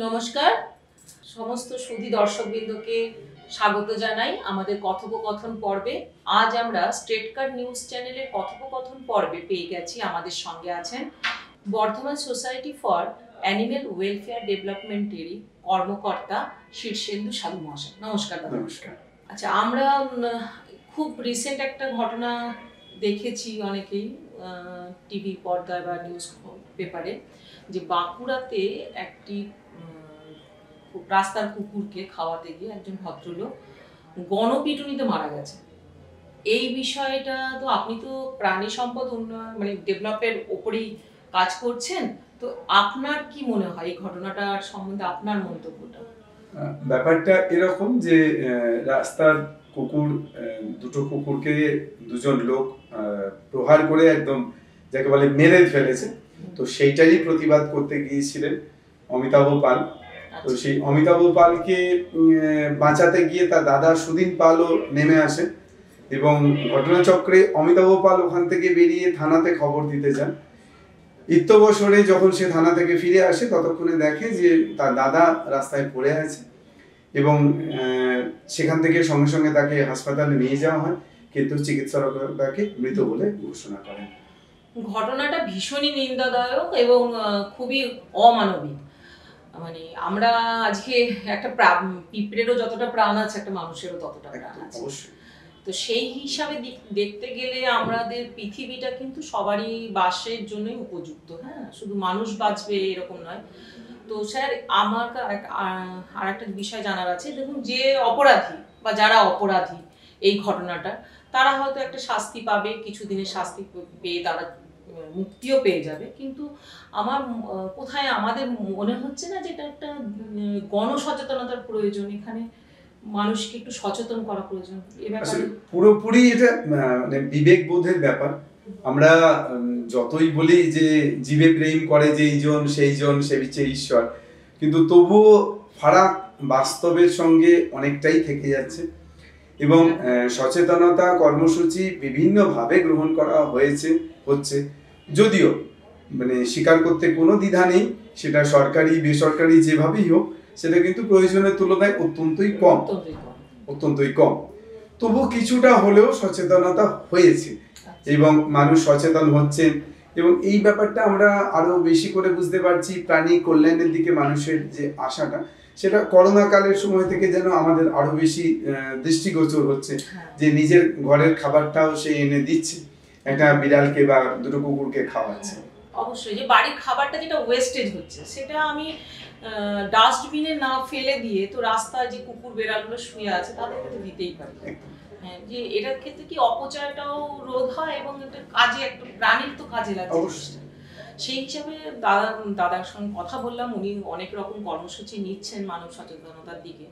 নমস্কার সমস্ত সুধী দর্শকবৃন্দকে স্বাগত জানাই আমাদের কথোপকথন পর্বে। আজ আমরা স্ট্রেট কাট নিউজ চ্যানেলের কথোপকথন পর্বে পেয়ে গেছি, আমাদের সঙ্গে আছেন Bardhaman society for animal welfare ডেভেলপমেন্টেরই কর্মকর্তা শীর্ষেন্দু সাধু মহাশয়। নমস্কার। নমস্কার। আচ্ছা, আমরা খুব রিসেন্ট একটা ঘটনা দেখেছি অনেকেই টিভি পর্দায় বা নিউজ পেপারে, যে বাঁকুড়াতে একটি রাস্তার কুকুরকে খাওয়াতে গিয়ে একজন ভদ্রলোক গণপিটুনিতে মারা গেছে। এই বিষয়টা তো আপনি তো প্রাণী সম্পদ উন্নয়ন মানে ডেভেলপের ওপরেই কাজ করছেন, তো আপনার কি মনে হয় এই ঘটনাটার সম্বন্ধে আপনার মন্তব্যটা? ব্যাপারটা এরকম যে রাস্তার কুকুর, দুটো কুকুরকে দুজন লোক প্রহার করে একদম যাকে বলে মেরে ফেলেছে। তো সেইটারই প্রতিবাদ করতে গিয়েছিলেন অমিতাভ পাল। তো সেই অমিতাভ পালকে বাঁচাতে গিয়ে তার দাদা সুদিন পালও নেমে আসে এবং ঘটনাচক্রে অমিতাভ পাল ওখান থেকে বেরিয়ে থানাতে খবর দিতে যান। ইত্যবসরে যখন সে থানা থেকে ফিরে আসে ততক্ষণে দেখে যে তার দাদা রাস্তায় পড়ে আছে এবং সেখান থেকে সঙ্গে সঙ্গে তাকে হাসপাতালে নিয়ে যাওয়া হয়, কিন্তু চিকিৎসকরা তাকে মৃত বলে ঘোষণা করেন। ঘটনাটা ভীষণই নিন্দাদায়ক এবং খুবই অমানবিক। মানে আমরা আজকে একটা পিঁপড়েরও যতটা প্রাণ আছে একটা মানুষেরও ততটা প্রাণ আছে। তো সেই হিসাবে দেখতে গেলে আমাদের পৃথিবীটা কিন্তু সবারই বাসের জন্যই উপযুক্ত, হ্যাঁ, শুধু মানুষ বাঁচবে এরকম নয়। তো স্যার, আমার আর একটা বিষয় জানার আছে। দেখুন, যে অপরাধী বা যারা অপরাধী এই ঘটনাটা, তারা হয়তো একটা শাস্তি পাবে, কিছুদিনের শাস্তি পেয়ে তারা মুক্তিও পেয়ে যাবে, কিন্তু কোথায় আমাদের মনে হচ্ছে না যে এটা একটা গণসচেতনতার প্রয়োজন, এখানে মানুষকে একটু সচেতন করা প্রয়োজন। আসলে পুরোপুরি এটা মানে বিবেক বোধের ব্যাপার। আমরা যতই বলি যে জীবে প্রেম করে যেইজন সেইজন সেবিছে ঈশ্বর, কিন্তু তবুও ফারাক বাস্তবের সঙ্গে অনেকটাই থেকে যাচ্ছে এবং সচেতনতা কর্মসূচি বিভিন্নভাবে গ্রহণ করা হচ্ছে, যদিও মানে স্বীকার করতে কোনো দ্বিধা নেই, সেটা সরকারি বেসরকারি যেভাবেই হোক, সেটা কিন্তু প্রয়োজনের তুলনায় অত্যন্তই কম। তবু কিছুটা হলেও সচেতনতা হয়েছে এবং মানুষ সচেতন হচ্ছেন এবং এই ব্যাপারটা আমরা আরো বেশি করে বুঝতে পারছি। প্রাণী কল্যাণের দিকে মানুষের যে আশাটা, সেটা করোনা কালের সময় থেকে যেন আমাদের আরো বেশি দৃষ্টিগোচর হচ্ছে, যে নিজের ঘরের খাবারটাও সে এনে দিচ্ছে, একটা বিড়ালকে বা দুটো কুকুরকে খাওয়াচ্ছে। অবশ্যই, যে বাড়ির খাবারটা যেটা ওয়েস্টেজ হচ্ছে সেটা আমি ডাস্টবিনে না ফেলে দিয়ে তো রাস্তায় যে কুকুর বেড়ালগুলো শুয়ে আছে তাদেরকে তো দিতেই পারি। হ্যাঁ, যে এটার ক্ষেত্রে কি অপচয়টাও রোধ হয় এবং এটা কাজে একটা প্রাণীর তো কাজে লাগে। সেই হিসাবে দাদার সঙ্গে কথা বললাম, উনি অনেক রকম কর্মসূচি নিচ্ছেন মানব সচেতনতার দিকে।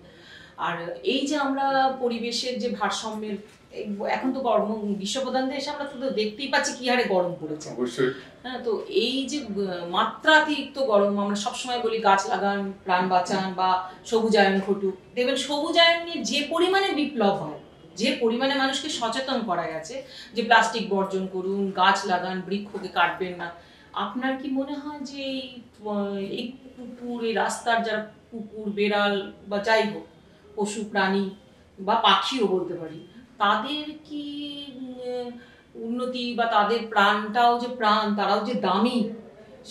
আর এই যে আমরা পরিবেশের যে ভারসাম্যের, এখন তো গ্রীষ্মপ্রধান দেশে আমরা তো দেখতেই পাচ্ছি কি হারে গরম পড়েছে। হ্যাঁ, তো এই যে মাত্রাতিরিক্ত গরম, আমরা সবসময় বলি গাছ লাগান, প্রাণ বাঁচান বা সবুজায়ন ঘটুক। দেখবেন সবুজায়ন নিয়ে যে পরিমাণে বিপ্লব হয়, যে পরিমাণে মানুষকে সচেতন করা গেছে যে প্লাস্টিক বর্জন করুন, গাছ লাগান, বৃক্ষকে কাটবেন না, আপনার কি মনে হয় যে এই কুকুর, এই রাস্তার যারা কুকুর বেড়াল বা যাই হোক পশু প্রাণী বা পাখিও বলতে পারি, তাদের কি উন্নতি বা তাদের প্রাণটাও যে প্রাণ, তারাও যে দামি,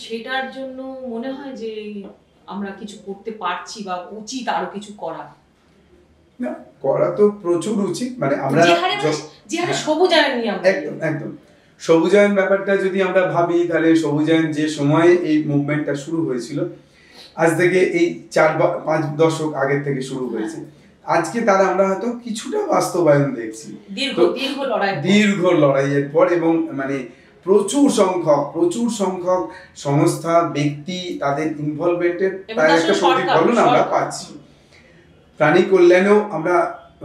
সেটার জন্য মনে হয় যে আমরা কিছু করতে পারছি বা উচিত আরো কিছু করা? না, করা তো প্রচুর উচিত। মানে আমরা যে হারে সবুজায়ন নিয়ে আমরা একদম সবুজায়ন ব্যাপারটা যদি আমরা ভাবি, তাহলে সবুজায়ন যে সময়ে এই মুভমেন্টটা শুরু হয়েছিল, আজ থেকে এই 4-5 দশক আগের থেকে শুরু হয়েছে, আজকে তারা আমরা হয়তো কিছুটা বাস্তবায়ন দেখছি দীর্ঘ লড়াইয়ের পর, এবং মানে প্রচুর সংখ্যক সংস্থা, ব্যক্তি, তাদের ইনভলভমেন্টের তার একটা প্রতিফলন আমরা পাচ্ছি। প্রাণী কল্যাণেও আমরা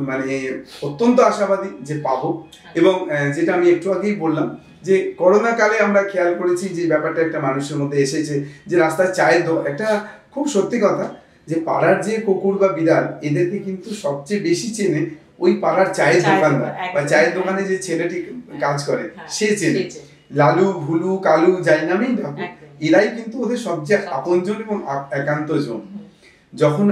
মানে অত্যন্ত আশাবাদী যে পাবো। এবং যেটা আমি একটু আগেই বললাম যে করোনা কালে আমরা খেয়াল করেছি যে ব্যাপারটা একটা মানুষের মধ্যে এসেছে, যে রাস্তায় চায়ের একটা খুব সত্যি কথা, যে পাড়ার যে কুকুর বা বিড়াল, এদেরকে কিন্তু সবচেয়ে বেশি চেনে ওই পাড়ার চায়ের দোকানদার বা চায়ের দোকানে যে ছেলেটি কাজ করে সে চেনে। লালু, ভুলু, কালু যাই নামেই ডাকুক, এরাই কিন্তু ওদের সবচেয়ে আপনজন এবং একান্তজন। যখন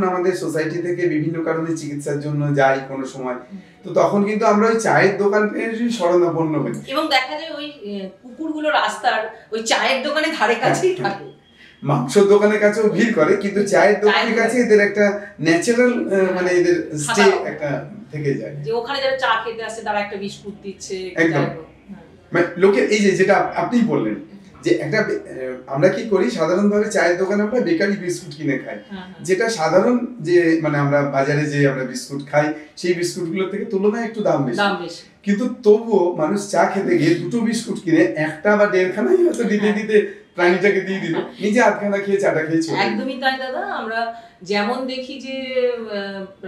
আমাদের সোসাইটি থেকে বিভিন্ন কারণে চিকিৎসার জন্য যাই কোনো সময়, তো তখন কিন্তু আমরা ওই চায়ের দোকান শরণাপন্ন হই এবং দেখা যায় ওই কুকুরগুলো রাস্তার ওই চায়ের দোকানে ধারে কাছেই থাকে, মাংসের দোকানের কাছেও ভিড় করে, কিন্তু চায়ের দোকানের কাছে এদের একটা ন্যাচারাল মানে এদের স্টে একটা থেকে যায়, যে ওখানে যারা চা খেতে আসে তারা একটা বিস্কুট দিচ্ছে। একদম মানে লোকে এই যে যেটা আপনি বললেন যে একটা আমরা কি করি সাধারণভাবে চায়ের দোকানে আমরা বেকারি বিস্কুট কিনে খাই, যেটা সাধারণ যে মানে আমরা বাজারে যে আমরা বিস্কুট খাই সেই বিস্কুটগুলোর থেকে তুলনায় একটু দাম বেশি, কিন্তু তবুও মানুষ চা খেতে গিয়ে দুটো বিস্কুট কিনে একটা বা দেড়খানাই হয়তো দিতে দিতে প্রাণীটাকে দিয়ে দিল, নিজে আধখানা খেয়ে চাটা খেয়েছে। একদমই তাই দাদা। আমরা যেমন দেখি যে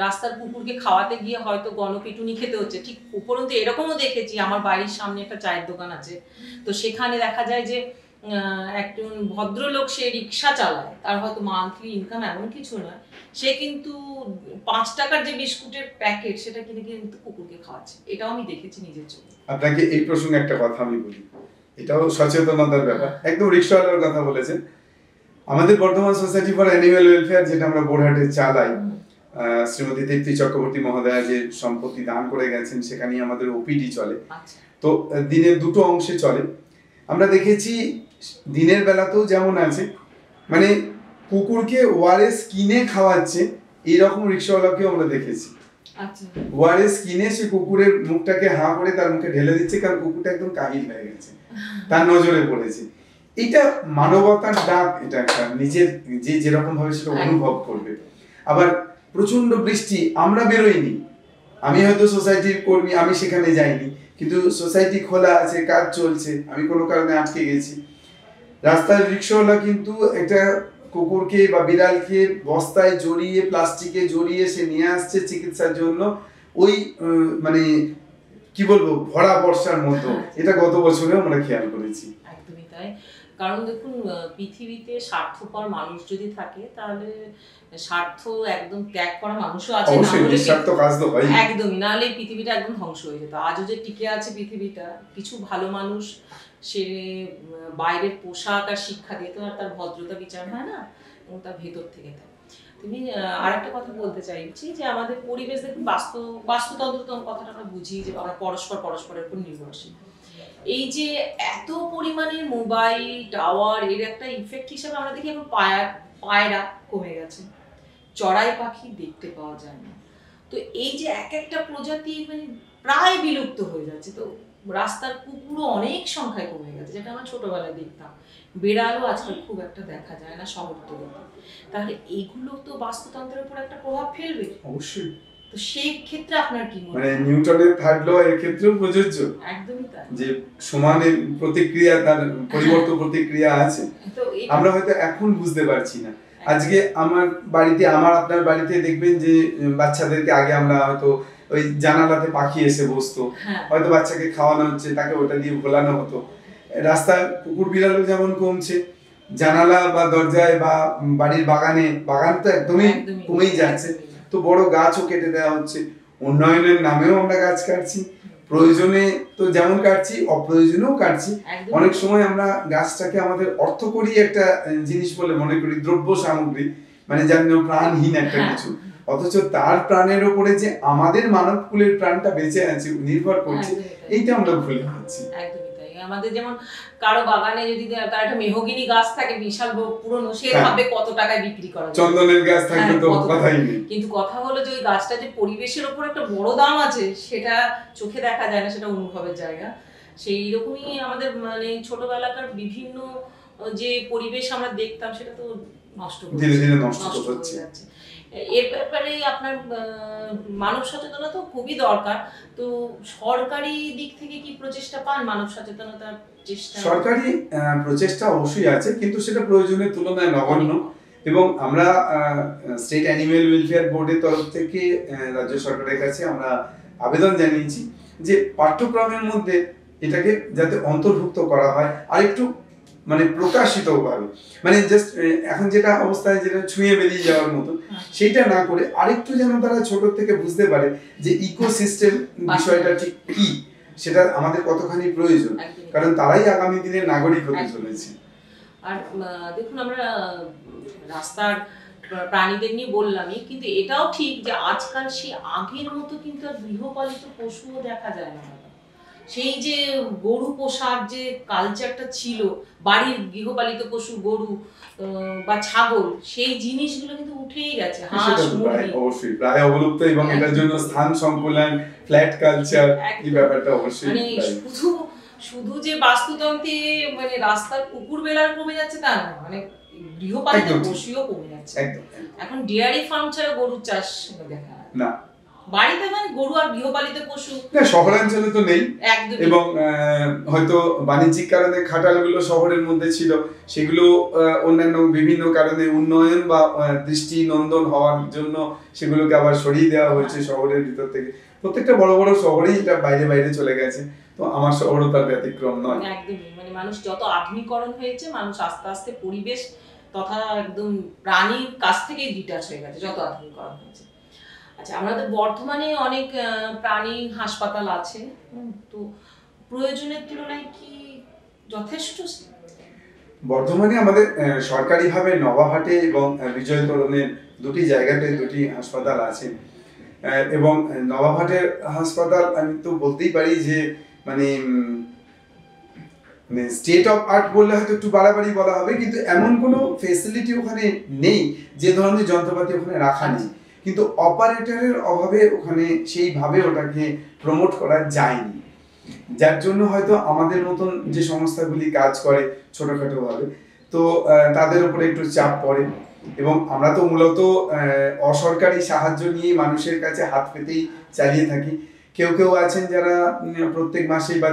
রাস্তার কুকুরকে খাওয়াতে গিয়ে হয়তো গণপিটুনি খেতে হচ্ছে, ঠিক উপরন্তু এরকমও দেখেছি, আমার বাড়ির সামনে একটা চায়ের দোকান আছে, তো সেখানে দেখা যায় যে একজন ভদ্রলোক, সে রিক্সা চালায়, তার হয়তো মান্থলি ইনকাম এমন কিছু নয়, সে কিন্তু 5 টাকার যে বিস্কুটের প্যাকেট সেটা কিনে কিন্তু কুকুরকে খাওয়াচ্ছে। এটাও আমি দেখেছি নিজের চোখে। আপনাকে এই প্রসঙ্গে একটা কথা আমি বলি, এটাও সচেতনতার ব্যাপার, একদম রিক্সাওয়ালার কথা বলেছেন। আমাদের Bardhaman society for animal welfare, যেটা আমরা বোরহাটে চালাই, শ্রীমতী তৃপ্তি চক্রবর্তী মহোদয়া যে সম্পত্তি দান করে গেছেন, সেখানেই আমাদের ওপিডি চলে। তো দিনের দুটো অংশে চলে। আমরা দেখেছি দিনের বেলাতেও যেমন আছে, মানে কুকুরকে ওআরএস কিনে খাওয়াচ্ছে এরকম রিক্সাওয়ালাকেও আমরা দেখেছি। ওআরএস কিনে সে কুকুরের মুখটাকে হাঁ করে তার মুখে ঢেলে দিচ্ছে, কারণ কুকুরটা একদম কাহিল হয়ে গেছে, তার নজরে পড়েছে। এটা মানবতার ডাক, এটা একটা নিজের যে যেরকম ভাবে সেটা অনুভব করবে। আবার প্রচন্ড বৃষ্টি, আমরা বেরোইনি, আমি হয়তো সোসাইটির কর্মী, আমি সেখানে যাইনি, কিন্তু সোসাইটি খোলা আছে, কাজ চলছে, আমি কোনো কারণে আটকে গেছি, রাস্তার রিক্সাওয়ালা কিন্তু একটা কুকুরকে বা বিড়ালকে বস্তায় জড়িয়ে, প্লাস্টিকে জড়িয়ে সে নিয়ে আসছে চিকিৎসার জন্য, ওই মানে কি বলবো ভরা বর্ষার মতো। এটা গত বছরেও আমরা খেয়াল করেছি। একদমই তাই। কারণ দেখুন, পৃথিবীতে স্বার্থপর মানুষ যদি থাকে তাহলে স্বার্থ একদম ত্যাগ করা মানুষও আছে, একদমই, নাহলে পৃথিবীটা একদম ধ্বংস হয়ে যেত। আজও যে টিকে আছে পৃথিবীটা, কিছু ভালো মানুষ, সে বাইরের পোশাক আর শিক্ষা দিয়ে তো আর তার ভদ্রতা বিচার হয় না, এবং তার ভেতর থেকে থাকে। তুমি আরেকটা কথা বলতে চাইছি যে আমাদের পরিবেশ দেখুন, বাস্তুতন্ত্র কথাটা আমরা বুঝি যে আমরা পরস্পরের উপর নির্ভরশীল। এই যে এত পরিমাণে মোবাইল টাওয়ার, এর একটা ইফেক্ট হিসেবে আমরা দেখি এখন পায়রা কমে গেছে, চড়াই পাখি দেখতে পাওয়া যায় না। তো এই যে এক একটা প্রজাতি মানে প্রায় বিলুপ্ত হয়ে যাচ্ছে, তো রাস্তার কুকুরও অনেক সংখ্যায় কমে গেছে, যেটা আমরা ছোটবেলায় দেখতাম। বেড়ালও আজকাল খুব একটা দেখা যায় না শহরতলিতে। তাহলে এইগুলো তো বাস্তুতন্ত্রের উপর একটা প্রভাব ফেলবে অবশ্যই। তো সেই ক্ষেত্রে আপনার কি মনে হয়? মানে নিউটনের থার্ড ল এর ক্ষেত্রেও প্রযোজ্য। একদমই তাই, যে সমানের প্রতিক্রিয়া, তার পরিবর্তন প্রতিক্রিয়া আছে, আমরা হয়তো এখন বুঝতে পারছি না। আজকে আমার বাড়িতে, আপনার বাড়িতে দেখবেন যে বাচ্চাদেরকে আগে আমরা হয়তো ওই জানালাতে পাখি এসে বসতো, হয়তো বাচ্চাকে খাওয়ানো হচ্ছে, তাকে ওটা দিয়ে ভোলানো হতো। রাস্তার কুকুর বিড়ালও যেমন কমছে, জানালা বা দরজায় বা বাড়ির বাগান তো একদমই কমেই যাচ্ছে। তো বড় গাছও কেটে দেওয়া হচ্ছে, উন্নয়নের নামেও আমরা গাছ কাটছি, প্রয়োজনে তো যেমন কাটছি, অপ্রয়োজনেও কাটছি। অনেক সময় আমরা গাছটাকে আমাদের অর্থকরী একটা জিনিস বলে মনে করি, দ্রব্য সামগ্রী, মানে যার প্রাণহীন একটা কিছু, অথচ তার প্রাণের উপরে যে আমাদের মানব কুলের প্রাণটা বেঁচে আছে, নির্ভর করছে, এইটা আমরা ভুলে যাচ্ছি। আমাদের যেমন কারো বাগানে যদি তার একটা মেহগিনি গাছ থাকে বিশাল পুরনো, সে ভাবে কত টাকায় বিক্রি করা যায়, চন্দনের গাছ থাকলে তো কথাই নেই। কিন্তু কথা হলো যে ওই গাছটা যে পরিবেশের উপর একটা বড় দাম আছে, সেটা চোখে দেখা যায় না, সেটা অনুভবের জায়গা। সেই রকমই আমাদের মানে ছোটবেলাকার বিভিন্ন যে পরিবেশ আমরা দেখতাম, সেটা তো ধীরে ধীরে নষ্ট হচ্ছে। এর ব্যাপারে আপনার মানব সচেতনতা তো খুবই দরকার। তো সরকারি দিক থেকে কি প্রচেষ্টা পান মানব সচেতনতার চেষ্টা? সরকারি প্রচেষ্টা অবশ্যই আছে, কিন্তু সেটা প্রয়োজনের তুলনায় নগণ্য। এবং আমরা স্টেট অ্যানিম্যাল ওয়েলফেয়ার বোর্ডের তরফ থেকে রাজ্য সরকারের কাছে আমরা আবেদন জানিয়েছি যে পাঠ্যক্রমের মধ্যে এটাকে যাতে অন্তর্ভুক্ত করা হয়, আর একটু মানে প্রকাশিত ভাবে, মানে জাস্ট এখন যেটা অবস্থায় যেটা ছুঁয়ে বেরিয়ে যাওয়ার মতো, সেইটা না করে আরেকটু যেন তারা ছোট থেকে বুঝতে পারে যে ইকোসিস্টেম বিষয়টা ঠিক কি, সেটা আমাদের কতখানি প্রয়োজন, কারণ তারাই আগামী দিনের নাগরিক হতে চলেছে। আর দেখুন, আমরা রাস্তার প্রাণীদের নিয়ে বললামই, কিন্তু এটাও ঠিক যে আজকাল সেই আগের মতো কিন্তু আর গৃহপালিত পশুও দেখা যায় না। সেই যে গরু পোষার যে কালচারটা ছিল, বাড়ির গৃহপালিত পশু গরু বা ছাগল, সেই জিনিসগুলো কিন্তু উঠেই গেছে। হাঁস, মুরগি অবশ্যই প্রায় অবলুপ্ত, এবং এটার জন্য স্থান সংকুলন, ফ্ল্যাট কালচার, এই ব্যাপারটা অবশ্যই মানে শুধু যে বাস্তুতন্ত্রে মানে রাস্তার কুকুর বেলার কমে যাচ্ছে তা না, মানে গৃহপালিত পশুও কমে যাচ্ছে। এখন ডেয়ারি ফার্ম ছাড়া গরুর চাষ দেখা না, বাড়িতে মানে গরু আর গৃহপালিত পশু শহরাঞ্চলে তো নেই, এবং হয়তো বাণিজ্যিক কারণে খাটালগুলো শহরের মধ্যে ছিল, সেগুলো অন্যান্য বিভিন্ন কারণে উন্নয়ন বা দৃষ্টি নন্দন হওয়ার জন্য সেগুলোকে আবার সরিয়ে দেওয়া হয়েছে শহরের ভিতর থেকে। প্রত্যেকটা বড় বড় শহরেই এটা বাইরে বাইরে চলে গেছে, তো আমার শহরও তার ব্যতিক্রম নয়। একদমই, মানে মানুষ যত আধুনিকরণ হয়েছে, মানুষ আস্তে আস্তে পরিবেশ তথা একদম প্রাণীর কাছ থেকেই ডিটাচ হয়ে গেছে যত আধুনিকরণ হয়েছে। আচ্ছা, আমাদের বর্ধমানে অনেক প্রাণী হাসপাতাল আছে, তো প্রয়োজনের তুলনায় কি যথেষ্ট? বর্ধমানে আমাদের সরকারিভাবে নবাবহাটে এবং বিজয়তরণের দুটি জায়গাতে দুটি হাসপাতাল আছে, এবং নবাবহাটের হাসপাতাল আমি তো বলতেই পারি যে মানে স্টেট অফ আর্ট বললে হয়তো একটু বাড়াবাড়ি বলা হবে, কিন্তু এমন কোনো ফেসিলিটি ওখানে নেই যে ধরনের যন্ত্রপাতি ওখানে রাখা নেই, কিন্তু অপারেটরের অভাবে ওখানে সেইভাবে ওটাকে প্রমোট করা যায়নি, যার জন্য হয়তো আমাদের মতন যে সংস্থাগুলি কাজ করে ছোটখাটো ভাবে, তো তাদের উপরে একটু চাপ পড়ে, এবং আমরা তো মূলত অসরকারি সাহায্য নিয়ে মানুষের কাছে হাত পেতেই চালিয়ে থাকি। কেউ কেউ আছেন যারা প্রত্যেক মাসে বা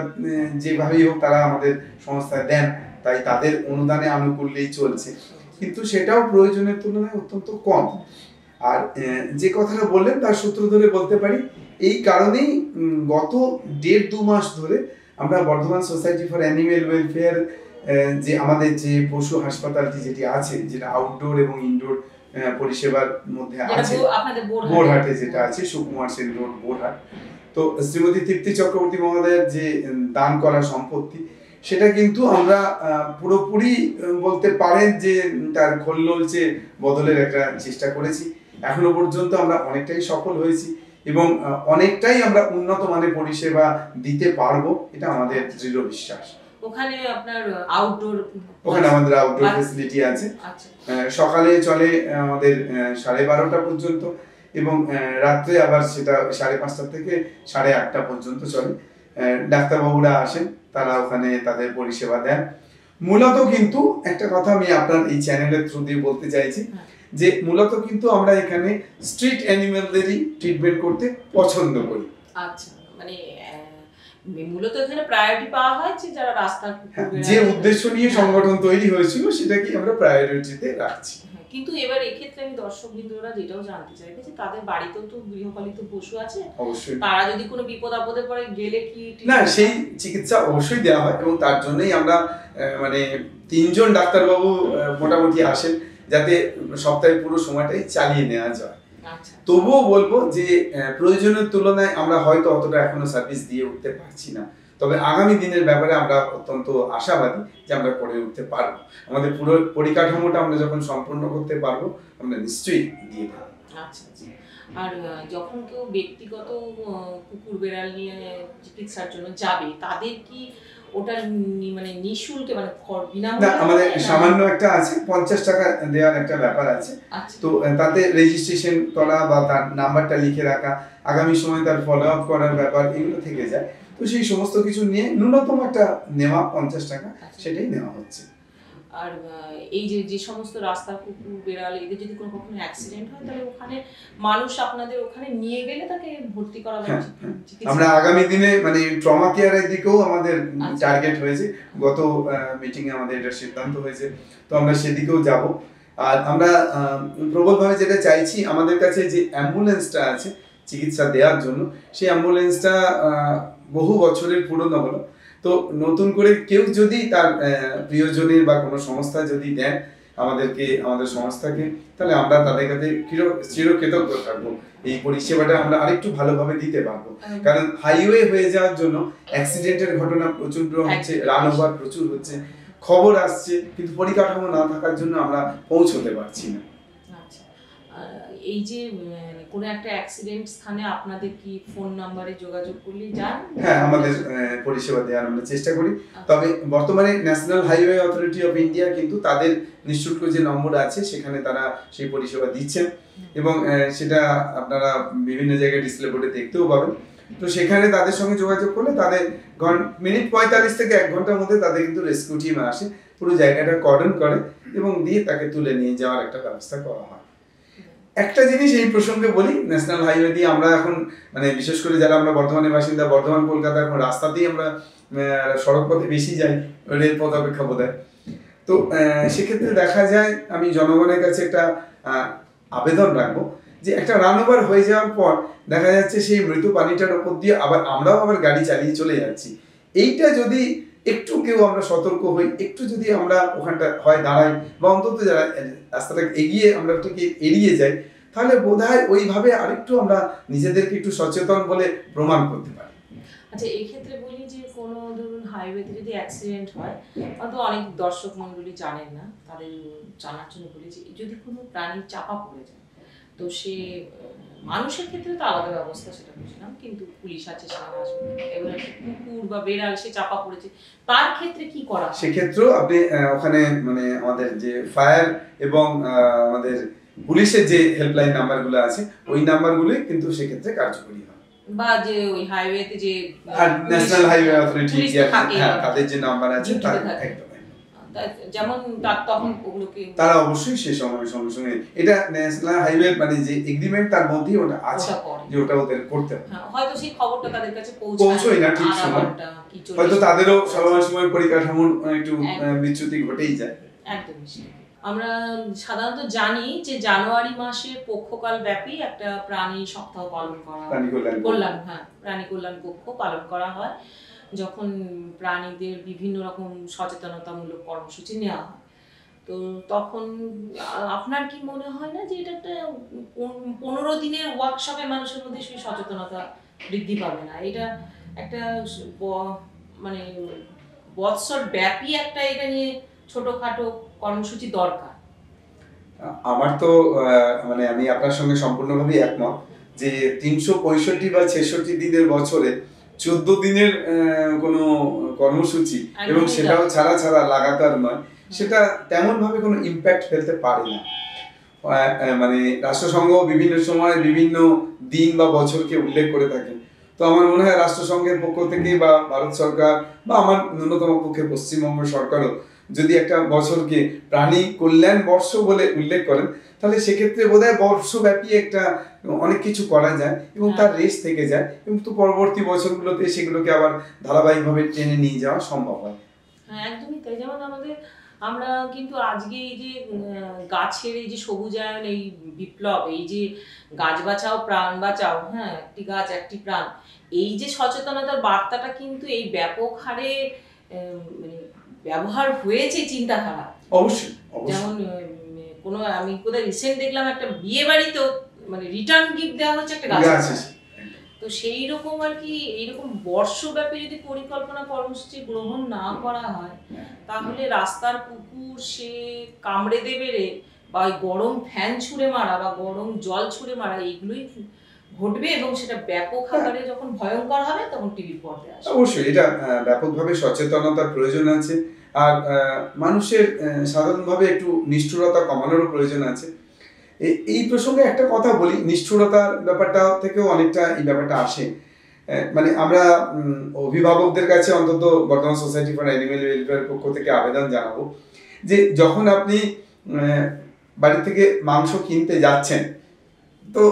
যেভাবেই হোক তারা আমাদের সংস্থায় দেন, তাই তাদের অনুদানে আনুকূল্যেই চলছে, কিন্তু সেটাও প্রয়োজনের তুলনায় অত্যন্ত কম। আর যে কথাটা বললেন তার সূত্র ধরে বলতে পারি, এই কারণেই গত 1.5-2 মাস ধরে আমরা Bardhaman society for animal welfare যে আমাদের যে পশু হাসপাতালটি যেটি আছে, যেটা আউটডোর এবং ইনডোর পরিষেবার মধ্যে আছে, বোরহাটে যেটা আছে, সুকুমার সেন রোড, বোরহাট, তো শ্রীমতী তৃপ্তি চক্রবর্তী মহোদয়ের যে দান করা সম্পত্তি, সেটা কিন্তু আমরা পুরোপুরি বলতে পারেন যে তার খোলনলচে বদলের একটা চেষ্টা করেছি। এখনো পর্যন্ত আমরা অনেকটাই সফল হয়েছি, এবং অনেকটাই আমরা উন্নত মানের পরিষেবা দিতে পারবো, এটা আমাদের দৃঢ় বিশ্বাস। ওখানে আপনার আউটডোর, ওখানে আমাদের আউটডোর ফ্যাসিলিটি আছে। সকালে চলে আমাদের 12:30 পর্যন্ত, এবং রাত্রে আবার সেটা 5:30 থেকে 8:30 পর্যন্ত চলে। ডাক্তারবাবুরা আসেন, তারা ওখানে তাদের পরিষেবা দেন। মূলত কিন্তু একটা কথা আমি আপনার এই চ্যানেলের থ্রু দিয়ে বলতে চাইছি, যে মূলত কিন্তু আমরা এখানে স্ট্রিট অ্যানিমেলদেরই ট্রিটমেন্ট করতে পছন্দ করি। আচ্ছা, মানে মূলত এখানে প্রায়োরিটি পাওয়া হয় যে যারা রাস্তার যে উদ্দেশ্য নিয়ে সংগঠন তৈরি হয়েছিল সেটাকে আমরা প্রায়োরিটিতে রাখছি। কিন্তু এবার এক্ষেত্রে আমি দর্শকবৃন্দরা যেটাও জানতে চাইবে যে তাদের বাড়িতেও তো গৃহপালিত পশু আছে, অবশ্যই তারা যদি কোনো বিপদ আপদে পড়ে গেলে কি না, সেই চিকিৎসা অবশ্যই দেওয়া হয়, এবং তার জন্যই আমরা মানে 3 জন ডাক্তারবাবু মোটামুটি আসেন, যাতে সপ্তাহে পুরো সময়টাই চালিয়ে নেওয়া যায়। তবুও বলবো যে প্রয়োজনের তুলনায় আমরা হয়তো অতটা এখনো সার্ভিস দিয়ে উঠতে পারছি না, তবে আগামী দিনের ব্যাপারে আমরা অত্যন্ত আশাবাদী যে আমরা করে উঠতে পারবো। আমাদের পুরো পরিকাঠামোটা আমরা যখন সম্পূর্ণ করতে পারবো, আমরা নিশ্চয়ই দিয়ে দেবো। আচ্ছা, আর যখন কেউ ব্যক্তিগত কুকুর বেড়াল নিয়ে চিকিৎসার জন্য যাবে, তাদের কি ওটা মানে নিঃশুল্কে, মানে বিনামূল্যে? আমাদের সামান্য একটা আছে, 50 টাকা দেওয়ার একটা ব্যাপার আছে। তো তাতে রেজিস্ট্রেশন করা বা তার নাম্বারটা লিখে রাখা, আগামী সময় তার ফলো আপ করার ব্যাপার, এগুলো থেকে যায়। তো সেই সমস্ত কিছু নিয়ে ন্যূনতম একটা নেওয়া 50 টাকা, সেটাই নেওয়া হচ্ছে। আর এই যে সমস্ত রাস্তার কুকুর বেড়াল এদের যদি কখনো অ্যাক্সিডেন্ট হয়, তাহলে ওখানে মানুষ আপনাদের ওখানে নিয়ে গেলে তাকে ভর্তি করা হবে? আমরা আগামী দিনে মানে ট্রমা কেয়ারের দিকেও আমাদের টার্গেট হয়েছে, গত মিটিং এ আমাদের এটা সিদ্ধান্ত হয়েছে, তো আমরা সেদিকেও যাব। আর আমরা প্রবলভাবে যেটা চাইছি, আমাদের কাছে যে অ্যাম্বুলেন্সটা আছে চিকিৎসা দেওয়ার জন্য, সেই অ্যাম্বুলেন্সটা বহু বছরের পুরনো হলো, তো নতুন করে কেউ যদি তার প্রিয়জনের বা কোনো সংস্থা যদি দেন আমাদেরকে, আমাদের সংস্থাকে, তাহলে আমরা তাদের কাছে চিরকৃতজ্ঞ থাকবো। এই পরিষেবাটা আমরা আরেকটু ভালোভাবে দিতে পারবো, কারণ হাইওয়ে হয়ে যাওয়ার জন্য অ্যাক্সিডেন্টের ঘটনা প্রচুর হচ্ছে, রান ওভার প্রচুর হচ্ছে, খবর আসছে, কিন্তু পরিকাঠামো না থাকার জন্য আমরা পৌঁছতে পারছি না। আচ্ছা, এই যে কোনো একটা অ্যাক্সিডেন্ট স্থানে আপনাদের কি ফোন নাম্বারে যোগাযোগ করলে যান? হ্যাঁ, আমাদের পরিষেবা দেওয়ার আমরা চেষ্টা করি। তবে বর্তমানে national highway authority of India কিন্তু তাদের নিঃশুল্ক যে নম্বর আছে সেখানে তারা সেই পরিষেবা দিচ্ছেন, এবং সেটা আপনারা বিভিন্ন জায়গায় ডিসপ্লে বোর্ডে দেখতেও পাবেন। তো সেখানে তাদের সঙ্গে যোগাযোগ করলে তাদের মিনিট 45 থেকে 1 ঘন্টার মধ্যে তাদের কিন্তু রেস্কিউ টিম আসে, পুরো জায়গাটা কর্ডন করে এবং দিয়ে তাকে তুলে নিয়ে যাওয়ার একটা ব্যবস্থা করা হয়। একটা জিনিস এই প্রসঙ্গে বলি, ন্যাশনাল হাইওয়ে দিয়ে আমরা এখন মানে বিশেষ করে যারা আমরা বর্ধমানের বাসিন্দা, বর্ধমান কলকাতা এখন রাস্তাতেই আমরা সড়ক পথে বেশি যাই রেলপথ অপেক্ষা বোধ হয়। তো সেক্ষেত্রে দেখা যায় আমি জনগণের কাছে একটা আবেদন রাখবো যে একটা রান ওভার হয়ে যাওয়ার পর দেখা যাচ্ছে সেই মৃত প্রাণীটার ওপর দিয়ে আমরাও আবার গাড়ি চালিয়ে চলে যাচ্ছি। এইটা যদি একটু কেউ আমরা সতর্ক হই, একটু যদি আমরা ওখানটা হয় দাঁড়াই বা অন্তত যারা রাস্তাটা এগিয়ে আমরা ওটাকে এড়িয়ে যাই, তাহলে বোধহয় ওইভাবে আরেকটু আমরা নিজেদেরকে একটু সচেতন বলে প্রমাণ করতে পারি। আচ্ছা, এই ক্ষেত্রে বলি যে কোনো ধরুন হাইওয়েতে যদি অ্যাক্সিডেন্ট হয়, হয়তো অনেক দর্শক মণ্ডলী জানেন না, তাদের জানার জন্য বলি যে যদি কোনো প্রাণী চাপা পড়ে যায়, তো সে মানুষের ক্ষেত্রে তো আলাদা ব্যবস্থা, সেটা বুঝলাম, কিন্তু পুলিশ আছে, সেখানে আসবে, এবার কুকুর বা বেড়াল সে চাপা পড়েছে, তার ক্ষেত্রে কি করা? সেক্ষেত্রেও আপনি ওখানে মানে আমাদের যে ফায়ার এবং আমাদের পুলিশের যে হেল্পলাইন নাম্বারগুলো আছে ওই নাম্বারগুলোই কিন্তু সেক্ষেত্রে কার্যকরী হয়, বা যে ওই হাইওয়েতে যে ন্যাশনাল হাইওয়ে অথরিটি তাদের যে নাম্বার আছে তার একদম যেমন তখন ওগুলোকে তারা অবশ্যই সে সময় সঙ্গে সঙ্গে এটা ন্যাশনাল হাইওয়ে মানে যে এগ্রিমেন্ট তার মধ্যেই ওটা আছে যে ওটা ওদের করতে হবে। হয়তো সেই খবরটা তাদের কাছে পৌঁছায় না ঠিক সময়, হয়তো তাদেরও সময় পরিকাঠামোর একটু বিচ্যুতি ঘটেই যায়। একদমই। আমরা সাধারণত জানি যে জানুয়ারি মাসে পক্ষকাল ব্যাপী একটা প্রাণী সপ্তাহ পালন করা, প্রাণী কল্যাণ পক্ষ পালন করা হয়, যখন প্রাণীদের বিভিন্ন রকম সচেতনতামূলক কর্মসূচি নেওয়া হয়। তো তখন আপনার কি মনে হয় না যে এটা একটা 15 দিনের ওয়ার্কশপে মানুষের মধ্যে সেই সচেতনতা বৃদ্ধি পাবে না? এটা একটা মানে বৎসর ব্যাপী একটা এটা নিয়ে ছোটখাটো কর্মসূচি দরকার। আমার তো মানে আমি আপনার সঙ্গে সম্পূর্ণভাবে একমত যে 365 বা 66 দিনের বছরে 14 দিনের কোনো কর্মসূচি এবং সেটাও ছাড়া লাগাতার নয়, সেটা তেমন ভাবে কোনো ইম্প্যাক্ট ফেলতে পারে না। মানে রাষ্ট্রসংঘ বিভিন্ন সময় বিভিন্ন দিন বা বছরকে উল্লেখ করে থাকেন। তো আমার মনে হয় রাষ্ট্রসংঘের পক্ষ থেকে বা ভারত সরকার বা আমার ন্যূনতম পক্ষে পশ্চিমবঙ্গ সরকারও যদি একটা বছরকে প্রাণী কল্যাণ বর্ষ বলে উল্লেখ করেন, তাহলে সেক্ষেত্রে বোধহয় বর্ষব্যাপী একটা অনেক কিছু করা যায় এবং তার রেস থেকে যায়, এবং তো পরবর্তী বছরগুলোতে সেগুলোকে আবার ধারাবাহিকভাবে টেনে নিয়ে যাওয়া সম্ভব হয়। হ্যাঁ, একদমই তাই। যেমন আমরা কিন্তু আজকে এই যে গাছের এই যে সবুজায়ন, এই বিপ্লব, এই যে গাছ বাঁচাও প্রাণ বাঁচাও, হ্যাঁ, একটি গাছ একটি প্রাণ, এই যে সচেতনতার বার্তাটা কিন্তু এই ব্যাপক হারে মানে ব্যবহার হয়েছে চিন্তাধারা। অবশ্যই। যেমন কোনো আমি কোথায় রিসেন্ট দেখলাম একটা বিয়ে বাড়িতেও মানে রিটার্ন গিফট দেওয়া হচ্ছে একটা গাছ। তো সেই রকম আর কি এইরকম বর্ষব্যাপী যদি পরিকল্পনা কর্মসূচি গ্রহণ না করা হয়, তাহলে রাস্তার কুকুর সে কামড়ে দেবে রে, বা ওই গরম ফ্যান ছুঁড়ে মারা বা গরম জল ছুঁড়ে মারা, এইগুলোই ঘটবে এবং সেটা ব্যাপক আকারে যখন ভয়ঙ্কর হবে তখন টিভির পর্দায় আসবে। অবশ্যই এটা ব্যাপকভাবে সচেতনতার প্রয়োজন আছে, আর মানুষের সাধারণভাবে একটু নিষ্ঠুরতা কমানোরও প্রয়োজন আছে। এই প্রসঙ্গে একটা কথা বলি, নিষ্ঠুরতার ব্যাপারটা থেকেও অনেকটা এই ব্যাপারটা আসে। মানে আমরা অভিভাবকদের কাছে অন্তত বর্তমান সোসাইটি ফর অ্যানিমেল ওয়েলফেয়ার পক্ষ থেকে আবেদন জানাবো যে যখন আপনি বাড়ি থেকে মাংস কিনতে যাচ্ছেন, তো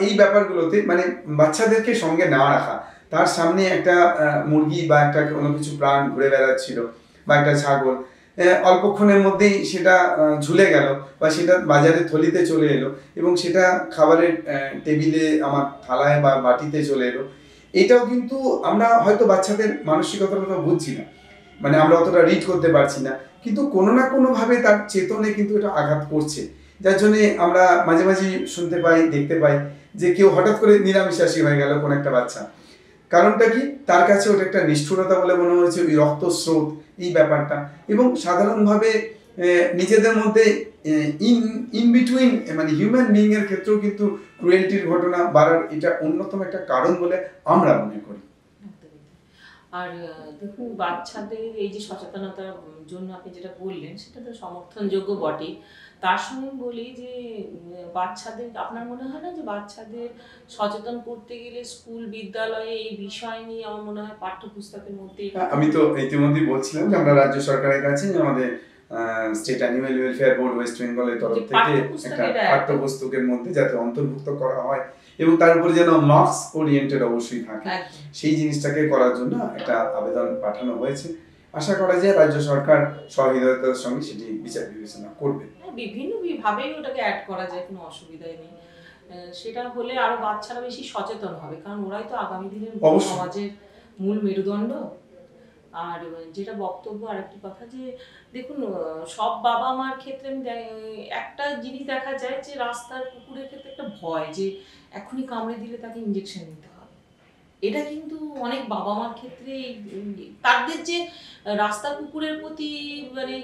এই ব্যাপারগুলোতে মানে বাচ্চাদেরকে সঙ্গে না রাখা, তার সামনে একটা মুরগি বা একটা কোনো কিছু প্রাণ ঘুরে বেড়াচ্ছিল বা একটা ছাগল, অল্পক্ষণের মধ্যেই সেটা ঝুলে গেল বা সেটা বাজারে থলিতে চলে এলো এবং সেটা খাবারের টেবিলে আমার থালায় বা বাটিতে চলে এলো, এটাও কিন্তু আমরা হয়তো বাচ্চাদের মানসিকতার কথা বুঝছি না, মানে আমরা অতটা রিড করতে পারছি না, কিন্তু কোনো না কোনোভাবে তার চেতনে কিন্তু এটা আঘাত করছে। যার জন্যে আমরা মাঝে মাঝে শুনতে পাই, দেখতে পাই যে কেউ হঠাৎ করে নিরামিষাশী হয়ে গেল কোন একটা বাচ্চা। কারণটা কি? তার কাছে ওটা একটা নিষ্ঠুরতা বলে মনে হয়েছে, ওই রক্তস্রোত, এই ব্যাপারটা। এবং সাধারণভাবে নিজেদের মধ্যে ইন বিটুইন মানে হিউম্যান বিইং এর ক্ষেত্রেও কিন্তু ক্রুয়েলটির ঘটনা বাড়ার এটা অন্যতম একটা কারণ বলে আমরা মনে করি। আর দেখুন, বাচ্চাদের এই যে সচেতনতার জন্য আপনি যেটা বললেন সেটা তো সমর্থনযোগ্য বটে। তার সঙ্গে বলি যে বাচ্চাদের, আপনার মনে হয় না যে বাচ্চাদের সচেতন করতে গেলে স্কুল বিদ্যালয়ে এই বিষয় নিয়ে আমার মনে হয় পাঠ্যপুস্তকের মধ্যে? আমি তো ইতিমধ্যেই বলছিলাম যে আমরা রাজ্য সরকারের কাছে আমাদের state animal welfare board West বেঙ্গলের তরফ থেকে একটা পাঠ্যপুস্তকের মধ্যে যাতে অন্তর্ভুক্ত করা হয় এবং তার উপরে যেন মার্কস ওরিয়েন্টেড অবশ্যই থাকে, সেই জিনিসটাকে করার জন্য একটা আবেদন পাঠানো হয়েছে। আশা করা যায় রাজ্য সরকার সহৃদয়তার সঙ্গে সেটি বিচার বিবেচনা করবে। বিভিন্ন ভাবেই ওটাকে অ্যাড করা যায়, কোনো অসুবিধাই নেই। সেটা হলে আরো বাচ্চারা বেশি সচেতন হবে, কারণ ওরাই তো আগামী দিনের সমাজের মূল মেরুদণ্ড। আর যেটা বক্তব্য, আরেকটি কথা যে দেখুন, সব বাবা মার ক্ষেত্রে একটা জিনিস দেখা যায় যে রাস্তার কুকুরের ক্ষেত্রে একটা ভয় যে এখনই কামড়ে দিলে তাকে ইঞ্জেকশন নিতে হবে। এটা কিন্তু অনেক বাবা মার ক্ষেত্রে তাদের যে রাস্তার কুকুরের প্রতি মানে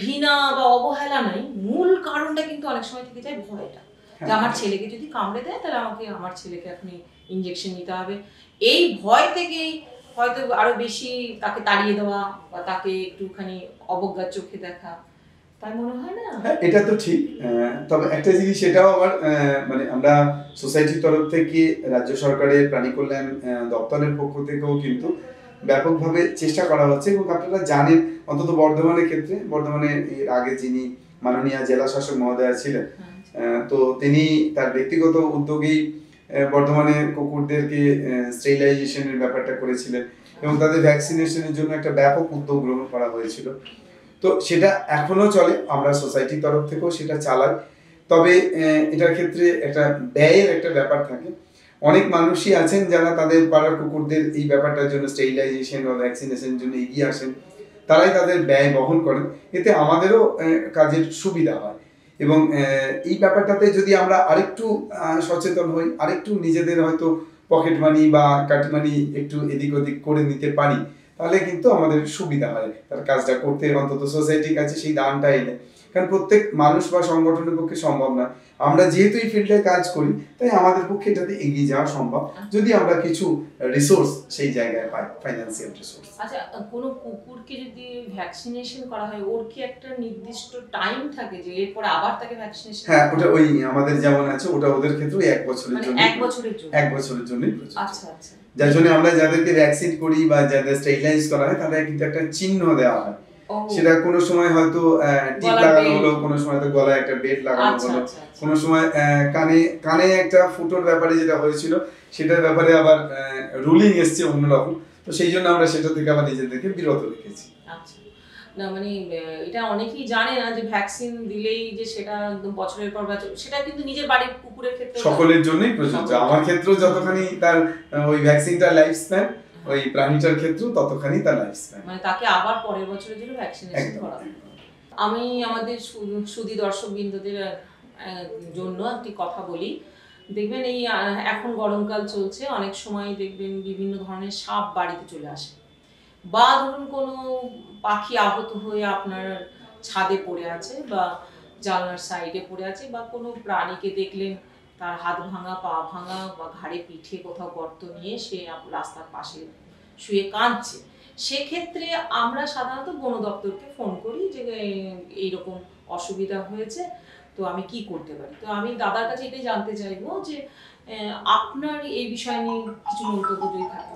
ঘৃণা বা অবহেলা নাই, মূল কারণটা কিন্তু অনেক সময় থেকে যায় ভয়টা, যে আমার ছেলেকে যদি কামড়ে দেয় তাহলে আমাকে আমার ছেলেকে এখনই ইঞ্জেকশন নিতে হবে। এই ভয় থেকেই হয়তো আরো বেশি তাকে তাড়িয়ে দেওয়া বা তাকে একটুখানি অবজ্ঞার চোখে দেখা, তাই মনে হয় না? এটা তো ঠিক, তবে একটা জিনিস সেটাও আবার মানে আমরা সোসাইটির তরফ থেকে রাজ্য সরকারের প্রাণী কল্যাণ দপ্তরের পক্ষ থেকেও কিন্তু ব্যাপকভাবে চেষ্টা করা হচ্ছে। এবং আপনারা জানেন, অন্তত বর্ধমানের ক্ষেত্রে, বর্ধমানের এর আগে যিনি মাননীয় জেলা শাসক মহোদয়া ছিলেন, তো তিনি তার ব্যক্তিগত উদ্যোগেই বর্ধমানের কুকুরদেরকে স্টেরিলাইজেশনের ব্যাপারটা করেছিলেন এবং তাদের ভ্যাকসিনেশনের জন্য একটা ব্যাপক উদ্যোগ গ্রহণ করা হয়েছিল। তো সেটা এখনো চলে, আমরা সোসাইটির তরফ থেকেও সেটা চালাই। তবে এটার ক্ষেত্রে একটা ব্যয়ের একটা ব্যাপার থাকে। অনেক মানুষই আছেন যারা তাদের পাড়ার কুকুরদের এই ব্যাপারটার জন্য স্টেরিলাইজেশন বা ভ্যাকসিনেশনের জন্য এগিয়ে আসেন, তারাই তাদের ব্যয় বহন করেন। এতে আমাদেরও কাজের সুবিধা হয়। এবং এই ব্যাপারটাতে যদি আমরা আরেকটু সচেতন হই, আরেকটু নিজেদের হয়তো পকেট মানি বা কাট মানি একটু এদিক ওদিক করে নিতে পারি, তাহলে কিন্তু আমাদের সুবিধা হয় তার কাজটা করতে, অন্তত সোসাইটির কাছে সেই দানটা এনে। কারণ প্রত্যেক মানুষ বা সংগঠনের পক্ষে সম্ভব না। আমরা যেহেতু এই ফিল্ডে কাজ করি, তাই আমাদের পক্ষে এটাতে এগিয়ে যাওয়া সম্ভব যদি আমরা কিছু রিসোর্স সেই জায়গায় পাই, ফাইন্যান্সিয়াল রিসোর্স। আচ্ছা, কোনো কুকুরকে যদি ভ্যাকসিনেশন করা হয়, ওর কি একটা নির্দিষ্ট টাইম থাকে যে এরপর আবার তাকে ভ্যাকসিনেশন? হ্যাঁ, ওটা ওই আমাদের যেমন আছে, ওটা ওদের ক্ষেত্রে 1 বছরের জন্য। 1 বছরের জন্য? 1 বছরের জন্যই প্রযোজ্য। আচ্ছা আচ্ছা। যার জন্য আমরা যাদেরকে ভ্যাকসিন করি বা যাদের স্টেরিলাইজ করা হয়, তাদের কিন্তু একটা চিহ্ন দেওয়া হয়। সেটা কোনো সময় হয়তো টিপ লাগানো হলো, কোনো সময় তো গলায় একটা বেড লাগানো হলো, কোনো সময় কানে একটা ফুটোর ব্যাপারে যেটা হয়েছিল সেটার ব্যাপারে আবার রুলিং এসছে অন্যরকম। তো সেই জন্য আমরা সেটা থেকে আবার নিজেদেরকে বিরত রেখেছি। আচ্ছা, না মানে এটা অনেকেই জানে না যে ভ্যাকসিন দিলেই যে সেটা একদম বছরের পর বছর, সেটা কিন্তু নিজের বাড়ির কুকুরের ক্ষেত্রে সকলের জন্যই প্রযোজ্য। আমার ক্ষেত্রেও যতখানি তার ওই ভ্যাকসিনটার লাইফ স্প্যান, ওই প্রাণীটার ক্ষেত্রেও ততখানি তার লাইফ স্প্যান, মানে তাকে আবার পরের বছরের জন্য ভ্যাকসিনেশন করা। আমি আমাদের সুধী দর্শকবৃন্দদের জন্য একটি কথা বলি। দেখবেন এই এখন গরমকাল চলছে, অনেক সময় দেখবেন বিভিন্ন ধরনের সাপ বাড়িতে চলে আসে, বা ধরুন কোনো পাখি আহত হয়ে আপনার ছাদে পড়ে আছে বা জানলার সাইডে পড়ে আছে, বা কোনো প্রাণীকে দেখলেন তার হাত ভাঙা, পা ভাঙা বা ঘাড়ে পিঠে কোথাও গর্ত নিয়ে সে রাস্তার পাশে শুয়ে কাঁদছে। সেক্ষেত্রে আমরা সাধারণত বন দপ্তরকে ফোন করি যে এইরকম অসুবিধা হয়েছে, তো আমি কি করতে পারি। তো আমি দাদার কাছে এটাই জানতে চাইবো যে আপনার এই বিষয় নিয়ে কিছু মন্তব্য যদি থাকে।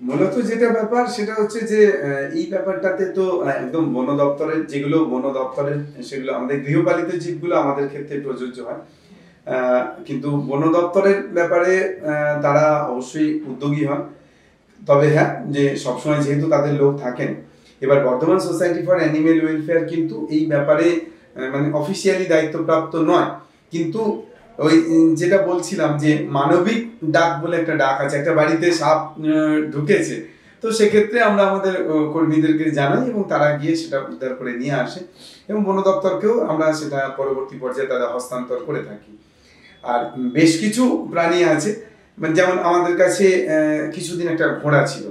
মূলত যেটা ব্যাপার সেটা হচ্ছে যে এই ব্যাপারটাতে তো একদম বন দপ্তরের যেগুলো বন দপ্তরের, সেগুলো আমাদের গৃহপালিত জীবগুলো আমাদের ক্ষেত্রে প্রযোজ্য হয়। কিন্তু বন দপ্তরের ব্যাপারে তারা অবশ্যই উদ্যোগী হন। তবে হ্যাঁ, যে সবসময় যেহেতু তাদের লোক থাকেন, এবার Bardhaman society for animal welfare কিন্তু এই ব্যাপারে মানে অফিসিয়ালি দায়িত্বপ্রাপ্ত নয়, কিন্তু ওই যেটা বলছিলাম যে মানবিক ডাক বলে একটা ডাক আছে, একটা বাড়িতে সাপ ঢুকেছে, তো সেক্ষেত্রে আমরা আমাদের কর্মীদেরকে জানাই এবং তারা গিয়ে সেটা উদ্ধার করে নিয়ে আসে এবং বন দপ্তরকেও আমরা সেটা পরবর্তী পর্যায়ে তাদের হস্তান্তর করে থাকি। আর বেশ কিছু প্রাণী আছে, মানে যেমন আমাদের কাছে কিছুদিন একটা ঘোড়া ছিল,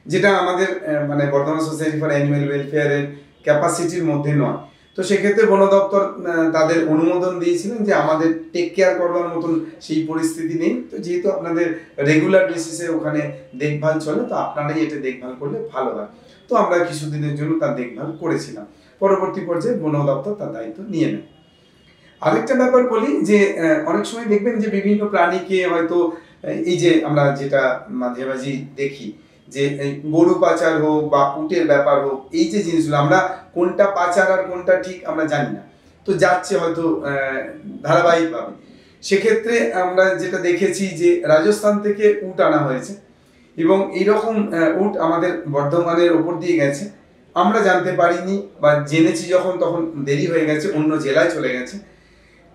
যেটা আমাদের মানে বর্ধমান সোসাইটি ফর অ্যানিম্যাল ওয়েলফেয়ারের ক্যাপাসিটির মধ্যে নয়। তো সেক্ষেত্রে বন দপ্তর তাদের অনুমোদন দিয়েছিলেন যে আমাদের টেক কেয়ার করবার মতন সেই পরিস্থিতি নেই, তো যেহেতু আপনাদের রেগুলার বেসিসে ওখানে দেখভাল চলে, তো আপনারাই এটা দেখভাল করলে ভালো হয়। তো আমরা কিছুদিনের জন্য তার দেখভাল করেছিলাম, পরবর্তী পর্যায়ে বন দপ্তর তার দায়িত্ব নিয়ে নেয়। আরেকটা ব্যাপার বলি যে অনেক সময় দেখবেন যে বিভিন্ন প্রাণীকে হয়তো এই যে আমরা যেটা মাঝে মাঝে দেখি যে গরু পাচার হোক বা উটের ব্যাপার হোক, এই যে জিনিসগুলো আমরা কোনটা পাচার আর কোনটা ঠিক আমরা জানি না, তো যাচ্ছে হয়তো ধারাবাহিকভাবে। সেক্ষেত্রে আমরা যেটা দেখেছি যে রাজস্থান থেকে উট আনা হয়েছে এবং এইরকম উট আমাদের বর্ধমানের ওপর দিয়ে গেছে, আমরা জানতে পারিনি বা জেনেছি যখন তখন দেরি হয়ে গেছে, অন্য জেলায় চলে গেছে।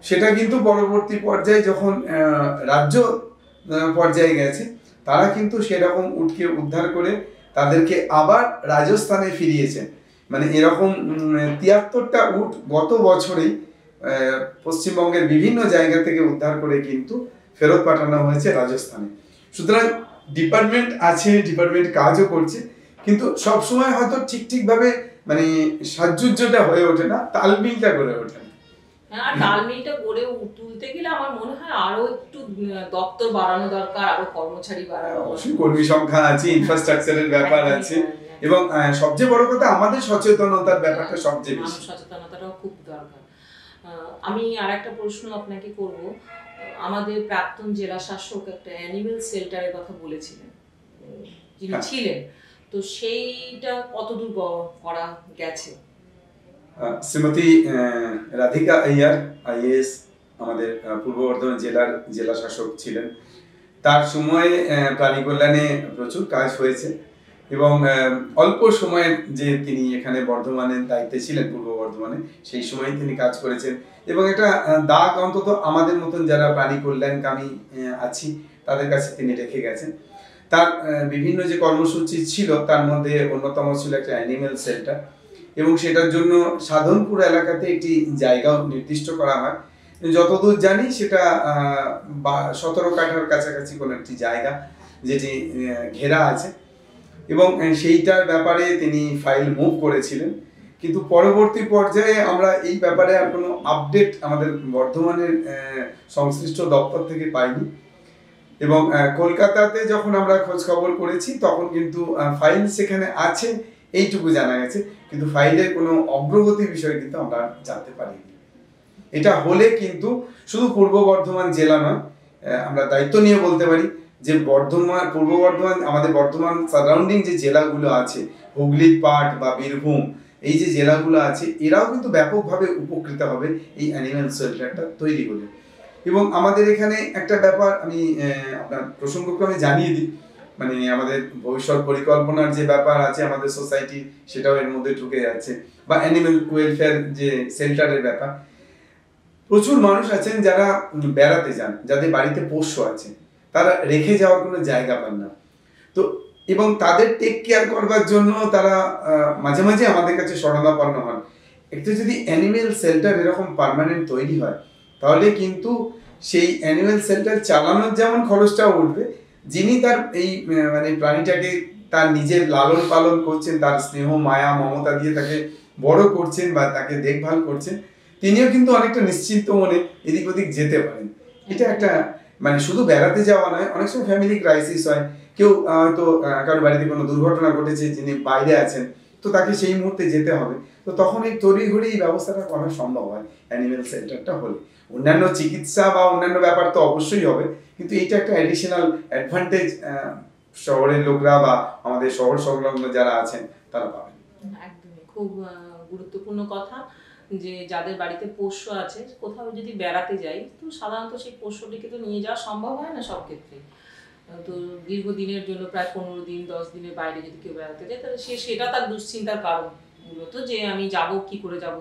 সেটা কিন্তু পরবর্তী পর্যায়ে যখন রাজ্য পর্যায়ে গেছে, তারা কিন্তু সেরকম উটকে উদ্ধার করে তাদেরকে আবার রাজস্থানে ফিরিয়েছে। মানে এরকম 73টা উট গত বছরেই পশ্চিমবঙ্গের বিভিন্ন জায়গা থেকে উদ্ধার করে কিন্তু ফেরত পাঠানো হয়েছে রাজস্থানে। সুতরাং ডিপার্টমেন্ট আছে, ডিপার্টমেন্ট কাজও করছে, কিন্তু সবসময় হয়তো ঠিকভাবে মানে সাহায্যটা হয়ে ওঠে না, তালমিলটা গড়ে ওঠে না। হ্যাঁ, তালমিলটা গড়ে তুলতে গেলে আমার মনে হয় আরো একটু দপ্তর বাড়ানো দরকার, আরো কর্মচারী বাড়ানো, অবশ্যই কর্মী সংখ্যা আছে, ইনফ্রাস্ট্রাকচারের ব্যাপার আছে, এবং সবচেয়ে বড় কথা আমাদের সচেতনতার ব্যাপারটা সবচেয়ে বেশি, সচেতনতাটাও খুব দরকার। আমি আরেকটা প্রশ্ন আপনাকে করব। আমাদের প্রাক্তন জেলা শাসক একটা অ্যানিমেল শেল্টারের কথা বলেছিলেন, যিনি ছিলেন, তো সেইটা কতদূর করা গেছে? শ্রীমতী রাধিকা আইয়ার আইএএস আমাদের পূর্ব বর্ধমান জেলার জেলা শাসক ছিলেন। তার সময়ে প্রাণী কল্যাণে প্রচুর কাজ হয়েছে এবং অল্প সময়ে যে তিনি এখানে বর্ধমানের দায়িত্বে ছিলেন, পূর্ব বর্ধমানে, সেই সময় তিনি কাজ করেছেন এবং এটা দাগ অন্তত আমাদের মতন যারা প্রাণী কল্যাণকামী আছি তাদের কাছে তিনি রেখে গেছেন। তার বিভিন্ন যে কর্মসূচি ছিল তার মধ্যে অন্যতম ছিল একটা অ্যানিমেল সেন্টার, এবং সেটার জন্য সাধনপুর এলাকাতে একটি জায়গাও নির্দিষ্ট করা হয়। যতদূর জানি সেটা 17 কাঠার কাছাকাছি কোনো একটি জায়গা যেটি ঘেরা আছে, এবং সেইটার ব্যাপারে তিনি ফাইল মুভ করেছিলেন। কিন্তু পরবর্তী পর্যায়ে আমরা এই ব্যাপারে আর কোনো আপডেট আমাদের বর্ধমানের সংশ্লিষ্ট দপ্তর থেকে পাইনি, এবং কলকাতাতে যখন আমরা খোঁজ খবর করেছি তখন কিন্তু ফাইল সেখানে আছে এইটুকু জানা গেছে, কিন্তু ফাইলের কোনো অগ্রগতি বিষয়ে কিন্তু আমরা জানতে পারিনি। এটা হলে কিন্তু শুধু পূর্ব বর্ধমান জেলা নয়, আমরা দায়িত্ব নিয়ে বলতে পারি যে বর্ধমান, পূর্ব বর্ধমান, আমাদের বর্ধমান সারাউন্ডিং যে জেলাগুলো আছে, হুগলির পাট বা বীরভূম, এই যে জেলাগুলো আছে, এরাও কিন্তু ব্যাপকভাবে উপকৃত হবে এই অ্যানিম্যাল শেল্টারটা তৈরি হলে। এবং আমাদের এখানে একটা ব্যাপার আমি আপনার প্রসঙ্গক্রমে জানিয়ে দিই, মানে আমাদের ভবিষ্যৎ পরিকল্পনার যে ব্যাপার আছে আমাদের সোসাইটি, সেটাও এর মধ্যে ঢুকে যাচ্ছে, বা অ্যানিম্যাল ওয়েলফেয়ার যে সেন্টারের ব্যাপার। প্রচুর মানুষ আছেন যারা বেড়াতে যান, যাদের বাড়িতে পোষ্য আছে, তারা রেখে যাওয়ার কোনো জায়গা পান না, তো এবং তাদের টেক কেয়ার করবার জন্য তারা মাঝে মাঝে আমাদের কাছে শরণাপন্ন হন। একটু যদি অ্যানিম্যাল শেল্টার এরকম পার্মানেন্ট তৈরি হয়, তাহলে কিন্তু সেই অ্যানিম্যাল শেল্টার চালানোর যেমন খরচটাও উঠবে, যিনি তার এই মানে প্রাণীটাকে তার নিজের লালন পালন করছেন, তার স্নেহ মায়া মমতা দিয়ে তাকে বড় করছেন বা তাকে দেখভাল করছেন, তিনিও কিন্তু অনেকটা নিশ্চিন্ত মনে এদিক ওদিক যেতে পারেন। এটা একটা মানে শুধু বেড়াতে যাওয়া নয়, অনেক সময় ফ্যামিলি ক্রাইসিস হয়, কেউ হয়তো কারোর বাড়িতে কোনো দুর্ঘটনা ঘটেছে, যিনি বাইরে আছেন, তো তাকে সেই মুহূর্তে যেতে হবে, তো তখন এই তড়িঘড়ি এই ব্যবস্থাটা করা সম্ভব হয় অ্যানিম্যাল সেন্টারটা হলে। অন্যান্য চিকিৎসা বা অন্যান্য ব্যাপার তো অবশ্যই হবে, কিন্তু এইটা একটা অ্যাডিশনাল অ্যাডভান্টেজ শহরের লোকরা বা আমাদের শহর সংলগ্ন যারা আছেন তারা পাবেন। একদমই খুব গুরুত্বপূর্ণ কথা, যে যাদের বাড়িতে পোষ্য আছে, কোথাও যদি বেড়াতে যাই, তো সাধারণত সেই পোষ্যটিকে তো নিয়ে যাওয়া সম্ভব হয় না সব ক্ষেত্রে। তো দীর্ঘদিনের জন্য প্রায় 15 দিন 10 দিনের বাইরে যদি কেউ বেড়াতে যায়, তাহলে সেটা তার দুশ্চিন্তার কারণ মূলত, যে আমি যাব, কি করে যাব,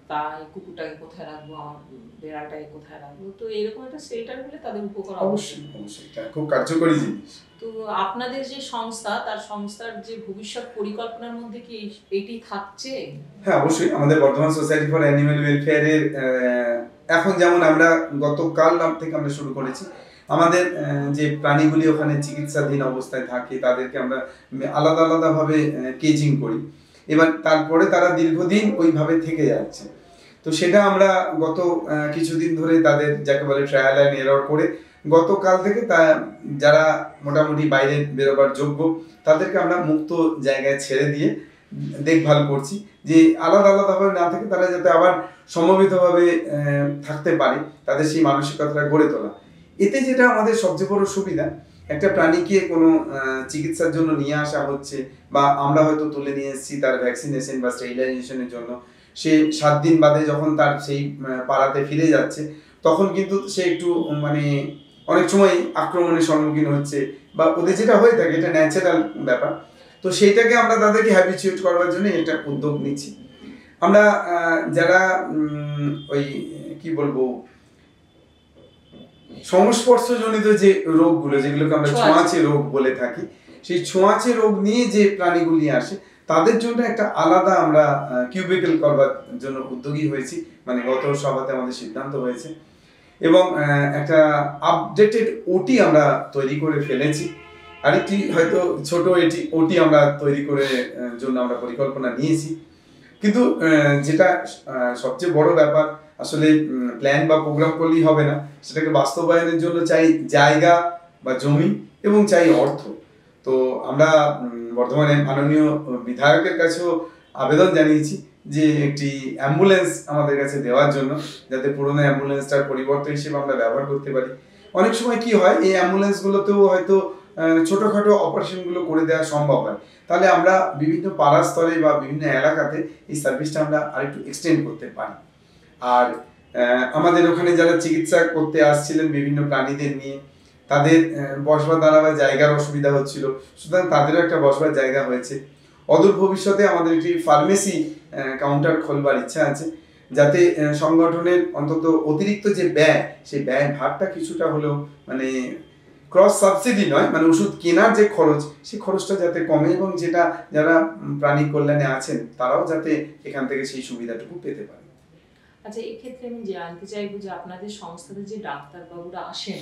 তাই কুকুরটাকে কোথায় রাখবো, আমার বেড়ালটাকে কোথায় রাখবো। তো এরকম একটা শেল্টার হলে তাদের উপকার অবশ্যই অবশ্যই, এটা খুব কার্যকরী জিনিস। তো আপনাদের যে সংস্থা, তার সংস্থার যে ভবিষ্যৎ পরিকল্পনার মধ্যে কি এইটি থাকছে? হ্যাঁ অবশ্যই, আমাদের বর্ধমান সোসাইটি ফর অ্যানিম্যাল ওয়েলফেয়ারের এখন যেমন আমরা গতকাল থেকে আমরা শুরু করেছি, আমাদের যে প্রাণীগুলি ওখানে চিকিৎসাধীন অবস্থায় থাকে তাদেরকে আমরা আলাদা আলাদাভাবে কেজিং করি, এবার তারপরে তারা দীর্ঘদিন ওইভাবে থেকে যাচ্ছে। তো সেটা আমরা গত কিছুদিন ধরে তাদের যাকে বলে ট্রায়াল অ্যান্ড এরর করে গতকাল থেকে তা যারা মোটামুটি বাইরে বেরোবার যোগ্য তাদেরকে আমরা মুক্ত জায়গায় ছেড়ে দিয়ে দেখভাল করছি, যে আলাদা আলাদাভাবে না থাকে তারা যাতে আবার সমবেতভাবে থাকতে পারে, তাদের সেই মানসিকতাটা গড়ে তোলা। এতে যেটা আমাদের সবচেয়ে বড় সুবিধা, একটা প্রাণীকে কোনো চিকিৎসার জন্য নিয়ে আসা হচ্ছে বা আমরা হয়তো তুলে নিয়ে এসেছি তার ভ্যাকসিনেশন বা স্টেরিলাইজেশনের জন্য, সে 7 দিন বাদে যখন তার সেই পাড়াতে ফিরে যাচ্ছে তখন কিন্তু সে একটু মানে অনেক সময় আক্রমণের সম্মুখীন হচ্ছে বা ওদের যেটা হয়ে থাকে, এটা ন্যাচারাল ব্যাপার। তো সেইটাকে আমরা তাদেরকে হ্যাবিচুয়েট করবার জন্য এটা উদ্যোগ নিচ্ছি। আমরা যারা ওই কি বলবো সংস্পর্শজনিত যে রোগগুলো, যেগুলোকে আমরা ছোঁয়াচে রোগ বলে থাকি, সেই ছোঁয়াচে রোগ নিয়ে যে প্রাণীগুলি আসে তাদের জন্য একটা আলাদা আমরা কিউবিকল করবার জন্য উদ্যোগী হয়েছি, মানে গত সভাতে আমাদের সিদ্ধান্ত হয়েছে। এবং একটা আপডেটেড ওটি আমরা তৈরি করে ফেলেছি, আরেকটি হয়তো ছোট ওটি আমরা তৈরি করে জন্য আমরা পরিকল্পনা নিয়েছি। কিন্তু যেটা সবচেয়ে বড় ব্যাপার, আসলে প্ল্যান বা প্রোগ্রাম করলেই হবে না, সেটাকে বাস্তবায়নের জন্য চাই জায়গা বা জমি এবং চাই অর্থ। তো আমরা বর্ধমানের মাননীয় বিধায়কের কাছেও আবেদন জানিয়েছি যে একটি অ্যাম্বুলেন্স আমাদের কাছে দেওয়ার জন্য, যাতে পুরোনো অ্যাম্বুলেন্সটার পরিবর্তন হিসেবে আমরা ব্যবহার করতে পারি। অনেক সময় কি হয়, এই অ্যাম্বুলেন্সগুলোতেও হয়তো ছোটোখাটো অপারেশনগুলো করে দেওয়া সম্ভব হয়, তাহলে আমরা বিভিন্ন পাড়া স্তরে বা বিভিন্ন এলাকাতে এই সার্ভিসটা আমরা আরেকটু এক্সটেন্ড করতে পারি। আর আমাদের ওখানে যারা চিকিৎসা করতে আসছিলেন বিভিন্ন প্রাণীদের নিয়ে, তাদের বসবার দাঁড়াবার জায়গার অসুবিধা হচ্ছিল, সুতরাং তাদেরও একটা বসবার জায়গা হয়েছে। অদূর ভবিষ্যতে আমাদের একটি ফার্মেসি কাউন্টার খোলবার ইচ্ছা আছে, যাতে সংগঠনের অন্তত অতিরিক্ত যে ব্যয়, সেই ব্যয় ভাগটা কিছুটা হলেও মানে ক্রস সাবসিডি নয়, মানে ওষুধ কেনার যে খরচ, সেই খরচটা যাতে কমে এবং যেটা যারা প্রাণী কল্যাণে আছেন তারাও যাতে এখান থেকে সেই সুবিধাটুকু পেতে পারে। আচ্ছা, এক্ষেত্রে আমি জানতে চাইবো যে আপনাদের সংস্থাতে যে ডাক্তারবাবুরা আসেন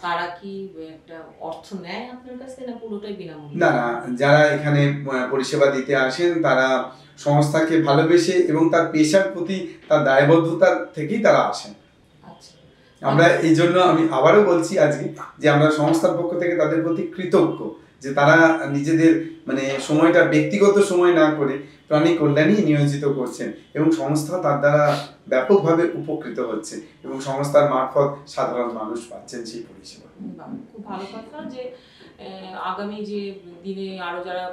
তারা কি একটা অর্থ নেয় আপনার কাছ থেকে, না পুরোটাই বিনামূল্যে? না, যারা এখানে পরিষেবা দিতে আসেন তারা সংস্থাকে ভালোবেসে এবং তার পেশার প্রতি তার দায়বদ্ধতা থেকেই তারা আসেন। আমরা এই জন্য আমি আবারও বলছি আজকে যে আমরা সংস্থার পক্ষ থেকে তাদের প্রতি কৃতজ্ঞ, যে তারা নিজেদের মানে সময়টা ব্যক্তিগত সময় না করে প্রাণী কল্যাণেই নিয়োজিত করছেন এবং সংস্থা তার দ্বারা ব্যাপকভাবে উপকৃত হচ্ছে এবং সংস্থার মারফত সাধারণ মানুষ পাচ্ছেন সেই পরিষেবা। খুব ভালো কথা যে আগামী যে দিনে আরো যারা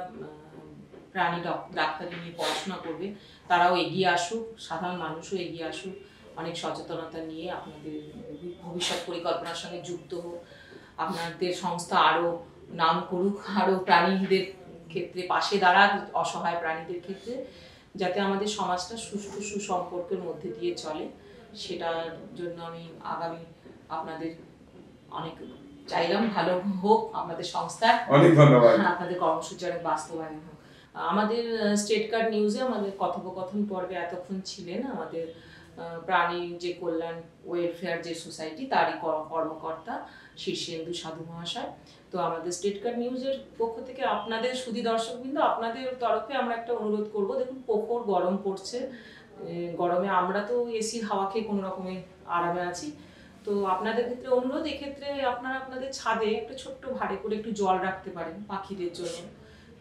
প্রাণী ডাক্তারি নিয়ে পড়াশোনা করবে তারাও এগিয়ে আসুক, সাধারণ মানুষও এগিয়ে আসুক, অনেক সচেতনতা নিয়ে আপনাদের ভবিষ্যৎ পরিকল্পনার সঙ্গে যুক্ত হোক, আপনাদের সংস্থা আরো নাম করুক, আরো প্রাণীদের ক্ষেত্রে পাশে দাঁড়াক, অসহায় প্রাণীদের ক্ষেত্রে, যাতে আমাদের সমাজটা সুষ্ঠু সুসম্পর্কের মধ্যে দিয়ে চলে। সেটার জন্য আমি আগামী আপনাদের অনেক চাইলাম ভালো হোক আপনাদের সংস্থার। অনেক ধন্যবাদ। আপনাদের কর্মসূচি অনেক বাস্তবায়ন হোক। আমাদের স্টেট কার্ড নিউজে আমাদের কথোপকথন পর্বে এতক্ষণ ছিলেন আমাদের প্রাণী যে কল্যাণ ওয়েলফেয়ার যে সোসাইটি তারই কর্মকর্তা শীর্ষেন্দু সাধু মহাশয়। তো আমাদের স্টেট কার্ড নিউজের পক্ষ থেকে আপনাদের সুধী দর্শকবৃন্দ, আপনাদের তরফে আমরা একটা অনুরোধ করব। দেখুন, প্রখর গরম পড়ছে, গরমে আমরা তো এসির হাওয়া খেয়ে কোনো রকমে আরামে আছি। তো আপনাদের ক্ষেত্রে অনুরোধ, এক্ষেত্রে আপনারা আপনাদের ছাদে একটা ছোট্ট ভাড়ে করে একটু জল রাখতে পারেন পাখিদের জন্য,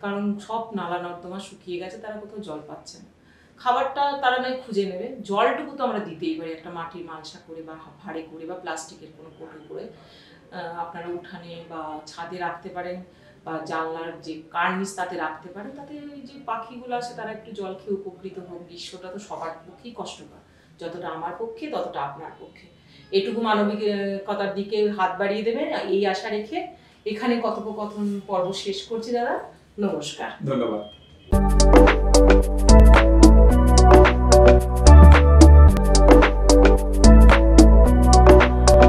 কারণ সব নালা নর্দমা শুকিয়ে গেছে, তারা কোথাও জল পাচ্ছে না। খাবারটা তারা নয় খুঁজে নেবে, জলটুকু তো আমরা দিতেই পারি একটা মাটির মালসা করে বা ভাড়ে করে বা প্লাস্টিকের কোনো কোটো করে আপনারা উঠানে বা ছাদে রাখতে পারেন বা জানলার যে কার্নিস তাতে রাখতে পারেন, তাতে ওই যে পাখিগুলো আছে তারা একটু জল খেয়ে উপকৃত হোক। গ্রীষ্মটা তো সবার পক্ষেই কষ্টকর, যতটা আমার পক্ষে ততটা আপনার পক্ষে। এটুকু মানবিকতার দিকে হাত বাড়িয়ে দেবেন এই আশা রেখে এখানে কথোপকথন পর্ব শেষ করছি। দাদা নমস্কার। ধন্যবাদ। ধন্যবাদ।